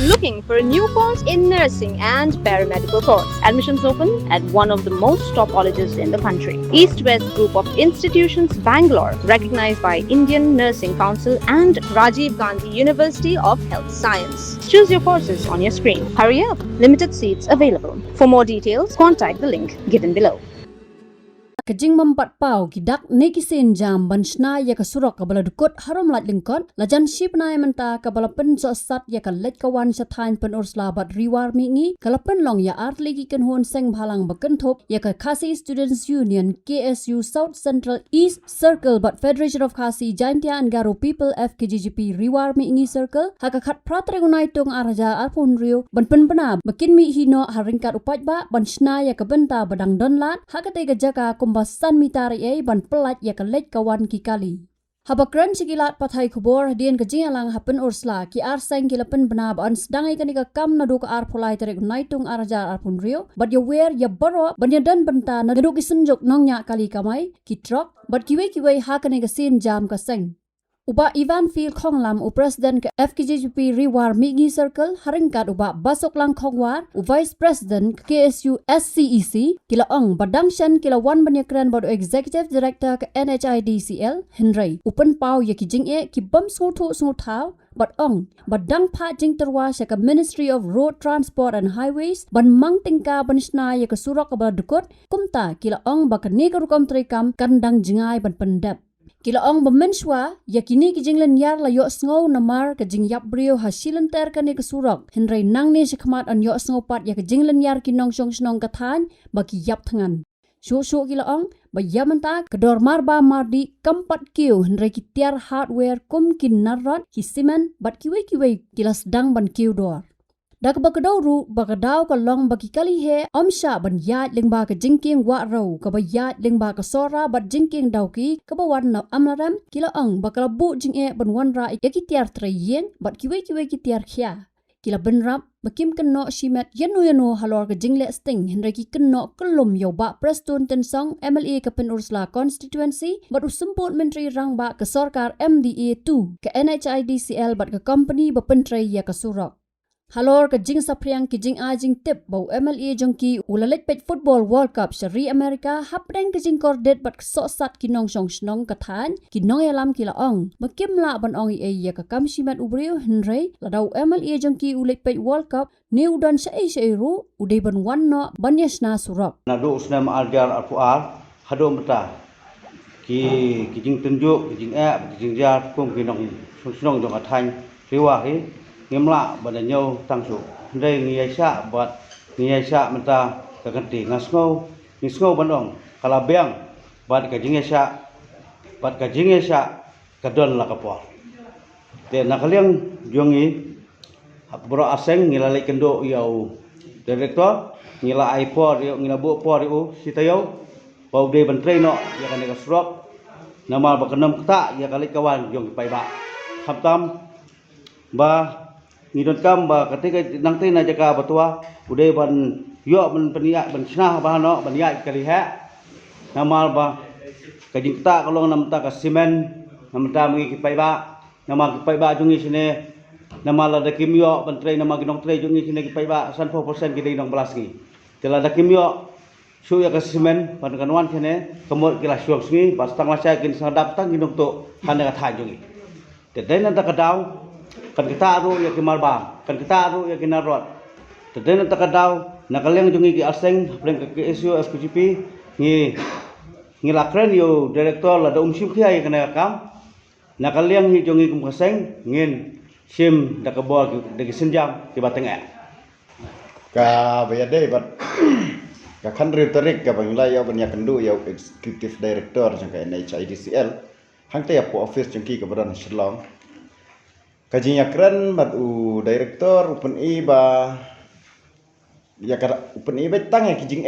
Looking for a new course in nursing and paramedical course? Admissions open at one of the most top colleges in the country. East West Group of Institutions, Bangalore, recognized by Indian Nursing Council and Rajiv Gandhi University of Health Science. Choose your courses on your screen. Hurry up, limited seats available. For more details, contact the link given below. Kajing mampat pau kidak nekisin jam banshna ya kasurok kabala dukut harom lat lingkot lajan ship na menta kabala pen so sat ya kalet kawan sathain pen ursla bat riwar mingi kalapen long ya art legi kan hon seng bhalang bakenthop ya ka Khasi Students Union KSU South Central East Circle but Federation of Khasi Jaintia and Garo People FKGGP riwar mingi circle haka khat pratregunai tung araja arpun rio ban pen bana makin mi hino haringkat upat ba banshna ya kabenta badang donlat haka te jaka Basan mitari ban pelat ya kelej kawan kikali. Habakran sigilat pathai kubor dien kajing alang hapen ursla ki arseng kilapen benab an sedangai kanika kam nadu ka ar pulai terek naitung arajar arpun rio but ya wer ya baro banyadan benta nadu kisenjuk nongnya kali kamai ki trok but kiwe ha kanika sin jam ka seng. Uba Ivan Phil Khonglam u President ke FKGGP Riwar Mingi Circle haringkat uba Basok Lang Khongwar u Vice President KSU SCEC kila ong badangshan kila wan banyakran bodo Executive Director ke NHIDCL Henry upen pau ya ki jing e ki bam snguthu snguthaw but ong badang pha jing terwa sa ke Ministry of Road Transport and Highways ban mang tingka banishna ya ke surok kabala dukut kumta kila ong bakani karukom trikam kandang jingai ban pendap Kila ong bemenswa yakini kijing lenyar la yo sngo namar kajing yap brio hasilan ter kani kesurok henry nang ni sikmat an yo sngo pat ya kajing lenyar kinong song snong kathan baki yap thangan su kila ong ba yamanta kedor marba mardi kampat kiu henry kitiar hardware kum kin narot hisiman bat kiwe kila sedang ban kiu dor Dak bakadaw ru bakadaw kalong baki kali he omsha ban yat lingba ka jingking wa raw ka ba yat lingba ka sora bat jingking dawki ka ba wan na amlaram kila ang bakala bu jing e ban wan ra yakitiar trayeng bat kiwe kitiar khya kila ban rap bakim kenno shimet yanu halor ka jingle sting henry ki kenno kelum yo ba prestun tensong MLA ka pen ursla constituency bat usumput menteri rang ba ka sarkar MDA 2 ka NHIDCL bat ka company ba pentray ya ka surok Halor ka jing sapriang ki jing ajing tip bau MLA jongki ulalet pet football World Cup Syari Amerika hapreng ki jing kordet bat sosat kinong song snong kathan kinong yalam kila ong makim la ban ong ya ka kam shimat ubrio Henry ladau MLA jongki ulet pet World Cup ni udan sa ru udai ban wanno banyasna surok nadu usna ma aljar alfuar hado mata ki jing tunjuk ki jing ki jing jar kum kinong snong jong kathan riwa hi ngemla badanyo tangsu ndai ngiasa bat ngiasa menta kaganti ngasngau bandong kala beang bat kajingesa kadon la kapor te nakaliang jongi bro aseng ngilali kendo yau direktor ngila aipor yo ngila bu por yo sitayo bau de bantrei no ya kan ka surok nama bakenam kta ya kali kawan jong pai ba sabtam ba ngidon kam ba ketika nangte na jaka batua ude ban yo ban peniak ban snah ba no ban ya kali ha namal ba kajing ta kalong namta ka simen namta mengi kipai ba nama kipai ba jungi sine nama la da kimyo ban tre nama ginong tre jungi sine kipai ba 100% gidei nong belas gi tela da kimyo su ya ka simen ban kanwan sine kemot kila syok sngi pas tang lasya kin sadap tang ginong to hande ka tha jungi tedai nanta kadau kan kita aru ya kimalbang kan kita aru ya kinarot teden takadaw nakaleng jungi ki aseng pleng ke KSU FKGP ngi lakren yo direktor la da umsim khia ya kana kam nakaleng hi jungi kum kaseng ngin sim da kabol de senjam ki bateng ka bayade bat ka khandri tarik ka bangla ya banya kendu ya executive director jangka NHIDCL hangte ya po office jangki ka badan Shillong Kajing yakran mat u director upen ba ya kara upen ba tang ya kijing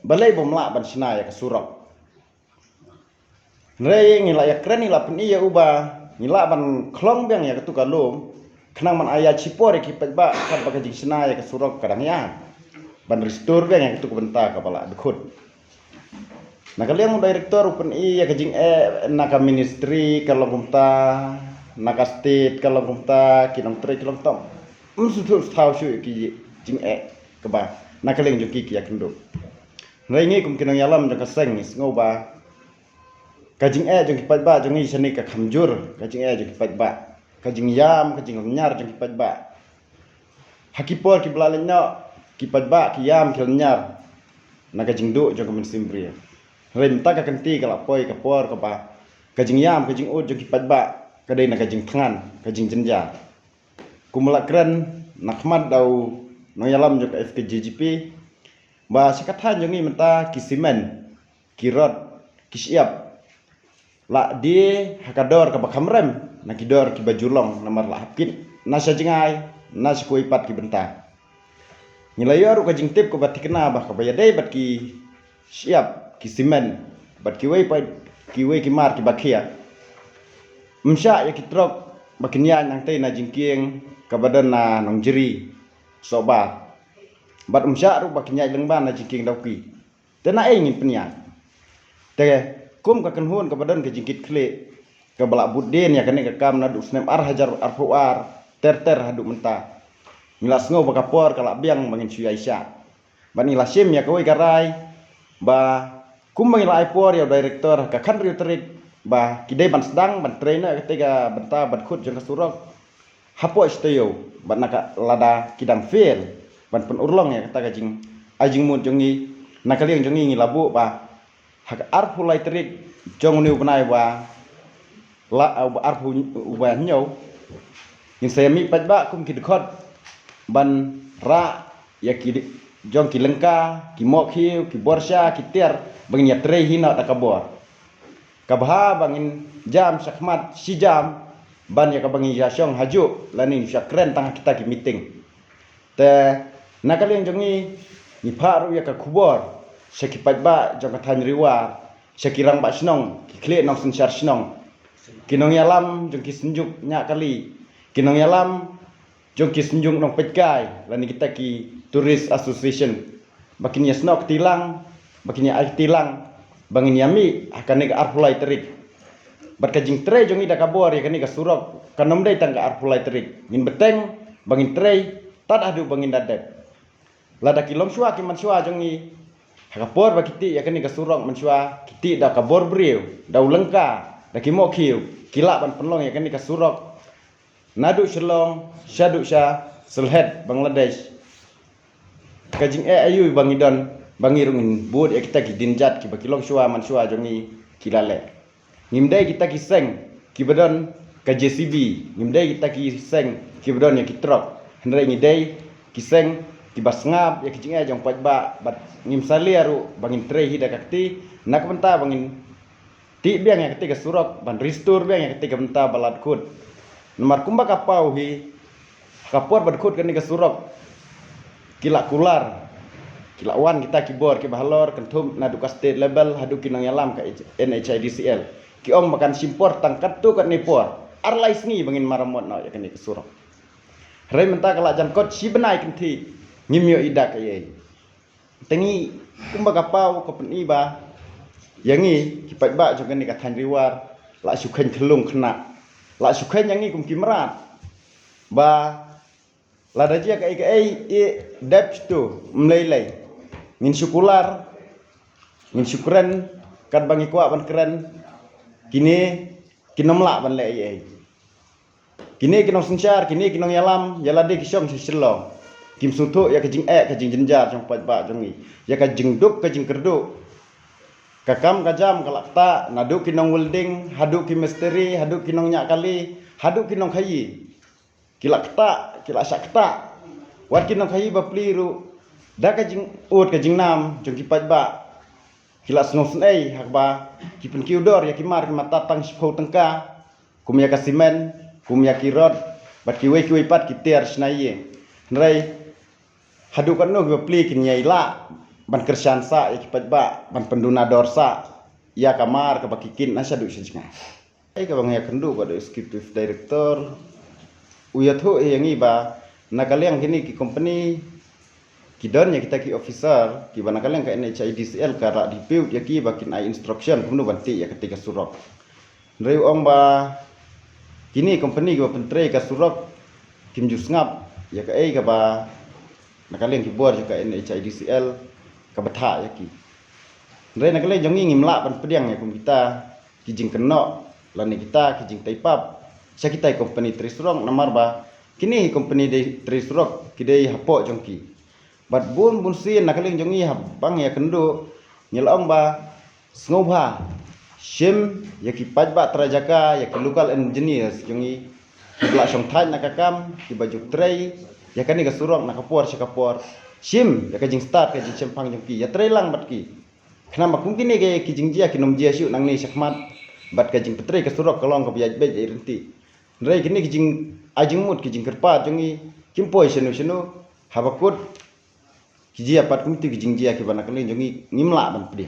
balai bomla ban sina ya kasurok nrei ngila yakran ngila pen ya uba ngila ban klong bang ya ketu kalum kenang man aya cipor ya kipet ba kan ba kajing sina ya kasurok kadang ya ban restore bang ya ketu kebenta kapala dukut nah kalian director upen ya kajing naka ministry kalau kumta Naga state kalau kumta kinong tre kilong tom sutu tahu syu ki jing ke ba nakaleng jong ki ya kendo ngai ngi kum kinang yalam jong ka seng ngau ba ka jing jong ki pat ba jong ni sani ka khamjur ka jing jong ki pat ba ka jing yam ka jing nyar jong ki pat ba hakipor ki blalenya ki pat ba ki yam ki nyar na ka jing do jong ka men simbri rem ta ka kanti ka la poi ka por ka ba ka jing yam ka jing ut jong ki pat ba ka dei na ka jing thangan ka jing jenja kumulak keren nakmat dau nang yalam jok FKJGP ba sikathan jongi menta kisimen kirot kisiap la di hakador ka bakamrem nakidor ki bajulong namar la hapkin nasa jengai nas ko ipat ki benta nilayor ka jingtip ko batikna ba ka bayadai bat ki siap kisimen bat ki wei ki mar ki bakia msya ya kitrok bakinya nang tei na jingkieng kabadan na nong jeri sobat bat umsya ru bakinya lengban na jingking dauki tena ngin penya te kum ka kenhun kabadan ke jingkit kle ka balak budin ya kene ka kam na du snem ar hajar arfuar ter hadu menta ngilas ngo bakapor kala biang mangin suya isya ban ngilasim ya koi garai ba kum mangila aipor ya direktor ka kan riu terik ba kidai ban sedang ban trainer ketika benta ban khut jeng kasurok hapo istayo ban naka lada kidang fail ban pen urlong ya kata kajing ajing mun jongi nakaliang jongi ngilabu ba hak arfu lai terik jong niu benai ba la arfu ba nyau in saya mi pat ba kum kidkhot ban ra ya ki jong ki lengka ki mok hiu ki borsha ki ter bangin ya trei hina takabor kabha bangin jam sakmat si jam ban ya kabangin ya syong haju lanin syakren tang kita ki meeting te nakaliang jongi ni paru ya ka kubor sekipat ba jong ka than riwa sekirang ba snong ki kle nong sensar snong kinong yalam jong ki senjuk nya kali kinong yalam jong ki senjuk nong petkai lanin kita ki tourist association bakin ya snok tilang bakin ya tilang bangin yami akan nek arpulai terik berkajing tre jongi da kabor ya kani ka surok kanom dai tang ka arpulai terik ngin beteng bangin tre tad adu bangin dadep lada kilom syua ki man syua jongi hakapor bakiti ya kani ka surok man syua kiti da kabor briu da ulengka da kimo khiu kila ban penlong ya kani ka surok nadu shlong syadu sya selhet bangladesh kajing ayu bangidon bangirungin bud ya kita ki dinjat ki bakilong syua man syua jongi kilale ngimdai kita ki seng ki badan ka JCB ngimdai kita ki seng ki badan ya ki truk hendrai ngidai ki seng ki basngap ya ki jinga jong pat ba bat ngim saliaru bangin tre hida kakti nak benta bangin ti biang ya ketika surok ban ristur biang ya ketika benta balad kut nomor kumba kapau hi kapor bad kut kan ka surok kila kular kila wan kita kibor ki bahalor kentum nadu ka state level hadu kinang yalam ka NHIDCL ki ong makan simpor tangkat tu kat nipor arlais ni bangin maramot na ya kani kesurok rei menta kala jangkot si benai kenti ngimyo ida ka ye tengi kumba kapau ko peni ba yangi ki pat ba jong kani ka than riwar la sukhen thlung khna la sukhen yangi kum kimrat ba la dajia ka e depth tu mlei ngin syukular ngin syukran kan bangi kuat ban keren kini kinomla ban le ye kini kinong sensar kini kinong yalam yalade kisyong siselong kim sutu ya kajing kajing jenjar jong pat ba jongi ya kajing duk kajing kerduk kakam kajam kalakta nadu kinong welding hadu ki misteri hadu kinong nyak kali hadu kinong khayi kilakta kilakta wat kinong khayi ba pliru da kajing ut kajing nam jong ki pat ba kilas ngos nei hak ba ki pen kiudor ya ki mar ki mata tang sipho tengka kum ya kasimen kum ya kirot bat ki we pat ki ter snaye nrai hadu kan no ba pli kin nyai la ban kersan sa ya ki pat ba ban penduna dorsa ya kamar ka bakikin nasadu singa ai ka bang ya kendu ba executive director uya tho yangi ba nakaliang kini ki company kidonnya kita ki officer ki banakaliang ka NHIDCL kara dipiut ya ki bakin ai instruction kumno banti ya ketika surok reu ong ba kini company go pentre ka surok kim jusngap ya ka ai ka ba nakalian ki bor juga NHIDCL ka betha ya ki ndre nakalian jongi ngimla ban pediang ya kum kita kijing kenok lani kita kijing taipap sa kita company Trisrong namar ba kini company de Trisrok kidai hapok jongki bat bun sin nakalian jongi habang ya kendo nyelong ba snobha shim ya ki pajba trajaka ya ki local engineers jongi Kibla song thai nakakam ki baju tray ya kani ka surok nakapor sikapor shim ya ka jing start ka jing chempang jongki ya tray lang bat ki kenapa mungkin ni ke ki jing jia ki nom jia syu nang ni sakmat bat ka jing petray ka surok kalong ka biaj bej irenti ndrai kini ki jing ajing mut ki jing kerpat jongi kimpoi senu habakut ki jia pat kumiti ki jing jia ki bana kali jongi ngimla ban pedi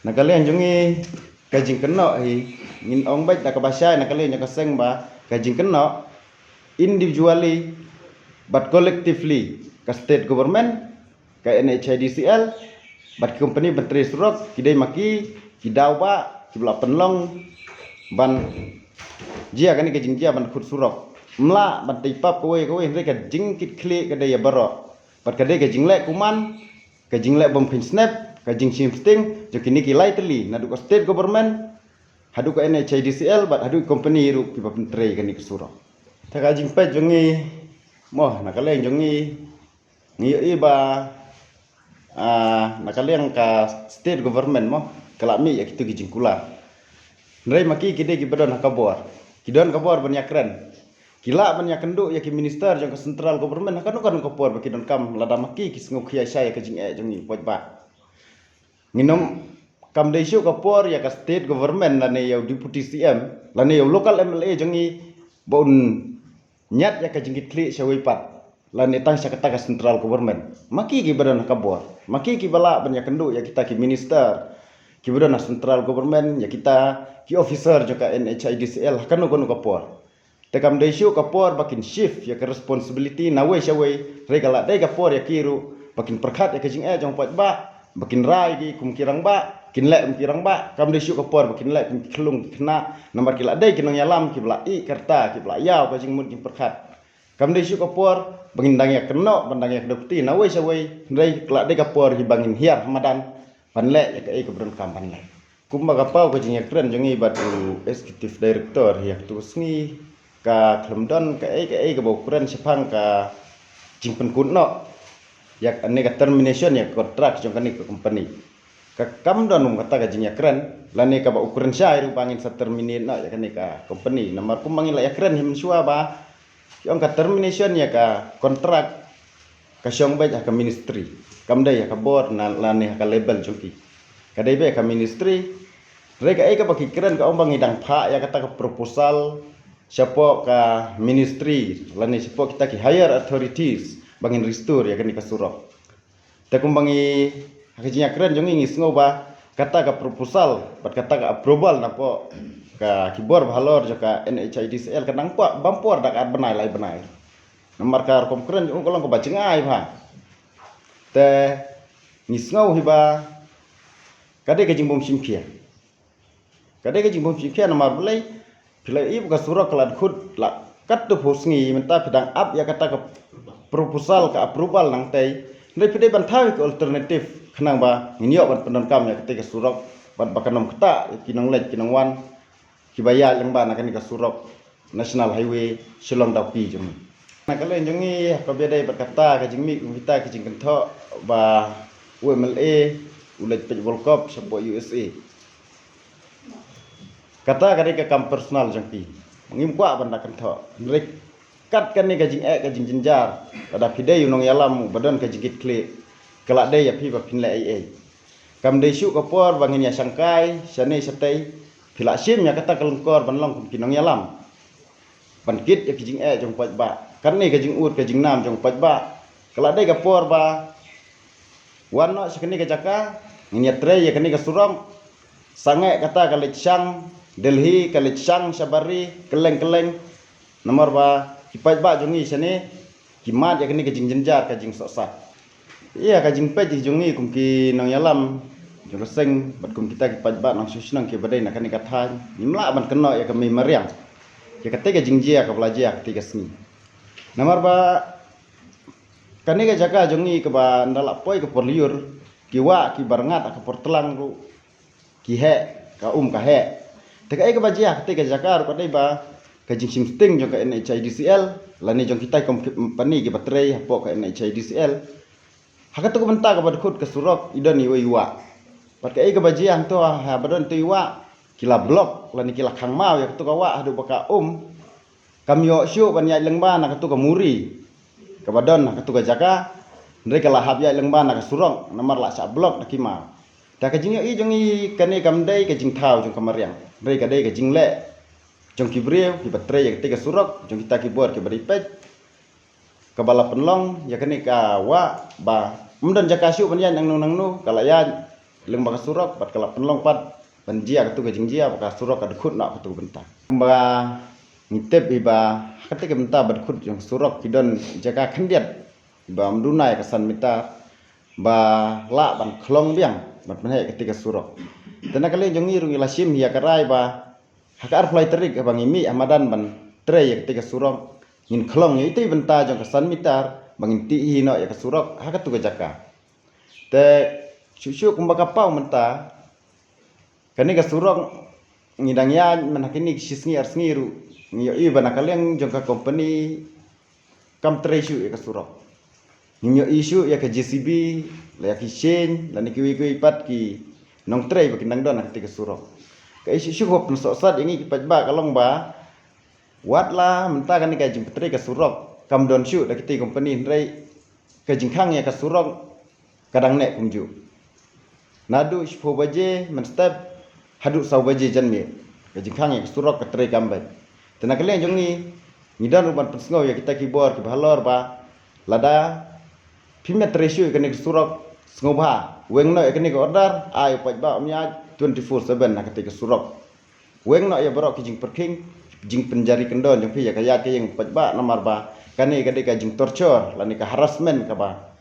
nakalian jongi ka jing keno hi ngin ong bej da ka basai nakalian ka seng ba kajing kena individually but collectively ke state government ke NHIDCL but company menteri surok kidai maki kidau ba kibla penlong ban jia kani kajing jia ban khut surok mla ban tipap kowe re kajing kit klik kadai ya baro but kadai kajing lek kuman kajing lek bom pin snap kajing shifting jo kini kilai teli nadu ke state government hadu ka NHIDCL bat hadu company ru ki bapun tray kani kesuro taka jing pet jongi moh nakaleng jongi ngi iba nakaleng ka state government moh kalami ya kitu kijing kula ndrai maki kide ki badon hakabor kidon kabor banyak keren kila banyak kenduk ya ki minister jong ka central government kan kapor baki don kam lada maki ki sngok khia saya ka jing jongi poj ba nginom kam desyo kapor ya ka state government lane ya deputy CM lane ya local MLA jongi bon nyat ya ka jingit klik syawai pat lane tang sakata ka central government maki ki badan kabor maki ki bala banyak kenduk ya kita ki minister ki badan central government ya kita ki officer joka NHIDCL kan kono kapor te kam desyo kapor bakin shift ya ka responsibility nawe syawai regala dai kapor ya kiru bakin perkhat ya ka jing jong pat ba bakin rai ki kumkirang ba kinlek mkirang ba kam de syuk kapor kinlek kelung kena nomor kila dai kinong yalam kibla i kerta kibla yaw ka jing mun kin perkhat kam de syuk kapor bangin dang ya keno bandang ya dokti na wei sawai ndai kila dai kapor hi bangin hiar hamadan panlek ya ka i kebrun kam panlek kumba kapau ka jing ya kren jongi batu executive director ya tu sngi ka klemdon ka i ka bau kren sepang ka jing penkut no yak ane ka termination ya kontrak jong kani ka company kam donum kata gajinya keren lani ka ba ukuran syai rupangin sa terminate na ya kani ka company nomor kumangin la ya keren him syua ba yung ka termination ya ka kontrak ka syong ba ka ministry kam dai ya ka board na lani ka label jongki ka dai be ka ministry reka ka baki keren ka ombang idang pha ya kata ka proposal siapa ka ministry lani siapa kita ki higher authorities bangin restore ya kani ka surok ta kumbangi hakinya keren jongi ngisngo ba kata ka proposal bat kata ka approval napo ka kibor balor joka NHIDCL kadang pa bampor dak benai lai benai nomor ka kom keren jong kolong ko bacengai ba te ngisngo hiba kade ka jingbom simkia kade ka jingbom simkia nomor belai pilai ibu ka surok kelad khud la kat tu hosngi menta pidang up ya kata ka proposal ka approval nang tai ndai pidai bantai ke alternatif kenang ba nginyok ban pendonkam ya ketika surok ban bakanom keta kinong lek kinong wan kibaya yang ba nakani ka surok national highway Shillong Dapi jong nakalen jongi ka bedai berkata ka jingmi kita ki jing kentho ba UMLA ulet pe World Cup sepo USA kata ka ka kam personal jongki ngim kwa ban kentho ndrek kat kan ni ka jing jenjar ada pidai unong yalam badan ka jigit klik kelak dai ya pi ba pin la ai kam dai syuk kapor bangin ya sangkai sane satai phila sim ya kata kelengkor ban long kinong yalam ban kit ya kijing jong pat ba kan ni ka jing ut ka jing nam jong pat ba kelak dai kapor ba wan no sakni ka jaka nginya tre ya kani ka suram sangai kata ka lechang Delhi ka lechang sabari keleng nomor ba kipat ba jongi sane kimat ya kani ka jing jenjar ka jing soksa iya kajing pe jongi kum ki nong yalam jong seng bat kum kita ki pajba nang susnang ki badai nak ni kathan nimla ban keno ya kami mariang ya kate ka jingjia ka blaja ketika sni namar ba kani ka jaka jongi ke ba ndalak poi ke porliur kiwa ki barangat ke portelang ru ki he ka ka he teka ai ke ba jia ketika jaka ru kadai ba ka jing sting jong ka NHIDCL lani jong kita company ki baterai hapo ka NHIDCL hakat ko benta ka badkhut ke surok idani wa pat ka ai ke ba jia to ha badon tu wa kila blok lani kila khang mau ya tu ka wa hadu baka kamyo syu ban yai lengba na ka tu ka muri ka badon ka tu ka jaka ndre ka lahap yai lengba na ka surong nomor la sa blok na kimau da ka jing i jong i kani kamdai ka jing thau jong kamariang ndre ka dai ka jing le jong kibriu ki baterai ya ketika surok jong kita keyboard ki beripet ka bala penlong ya kani ka wa ba mendon jaka syu ban yan nang nu kala ya lengba ka surok pat kala penlong pat ban jia ka tu ka jing jia ka surok ka dekhut na ka tu benta ba ngitep iba ketika benta berkhut jong surok kidon jaka khandiat iba mdunai ka san mita ba la ban khlong biang ban penhe ketika surok tenakale jong irung ilasim ya karai ba hakar fly terik abang imi amadan ban tre ya ketika surok ngin khlong ya itu benta jong kesan mitar bangin ti hino ya kesurok hakat tu jaka te syuk kumbaka pau menta kani kesurok ngidang ya manakini sisngi arsngiru ngiyo i banakaleng jong ka company kam tre syu ya kesurok ngiyo isu ya ke JCB la ki chain la ni ki pat ki nong tre bakindang don ketika surok ka isu syukup nusok sat ingi pajba kalong ba wat la menta kan ka jing petre ka surok kam don syu da kiti company ndrai ka jing khang ya ka surok kadang nek kumju nadu shpo baje men step hadu sau baje janmi ka jing khang ya ka surok ka tre kambai tenakale jong ni ngidan ruban pesngau ya kita keyboard ki balor ba lada pimet ratio ka ni surok ngobha weng no ekni ko order ai pajba omnya 24/7 na ketika surok weng no ya borok kijing perking jing penjari kendon jong pi ya kaya ke yang pajba nomor ba kani ka deka jing torture lani ka harassment ka ba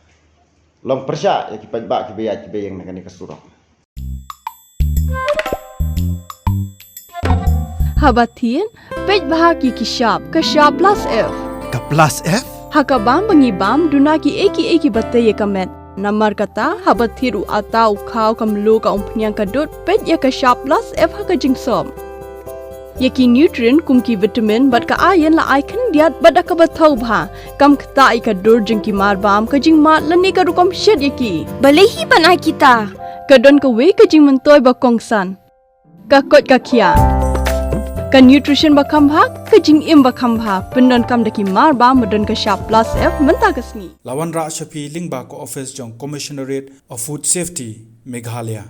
long persya ya ki pajba ki be yang na kani ka surok Habatin pej bahagi ki sharp plus F Ka plus F? hakabam bangibam dunaki eki batte ye kamet namar kata habat thiru atau khau kamlu ka umpnyang kadut pet ya ka sharp plus F ha ka jingsom yaki nutrient kumki vitamin bat ka iron la icon diat bat ka bathau bha kam khta I ka dur jingki mar bam ka jing ma lani ka rukom shet yaki balehi bana kita kadon ka we ka jing mentoy ba kongsan ka kot ka khia ka nutrition ba khambha ka jing im ba khambha pendon kam daki mar ba modon ka sharp plus F menta ka sni Lawan Ra Shafi Lingba ko office jong Commissionerate of Food Safety Meghalaya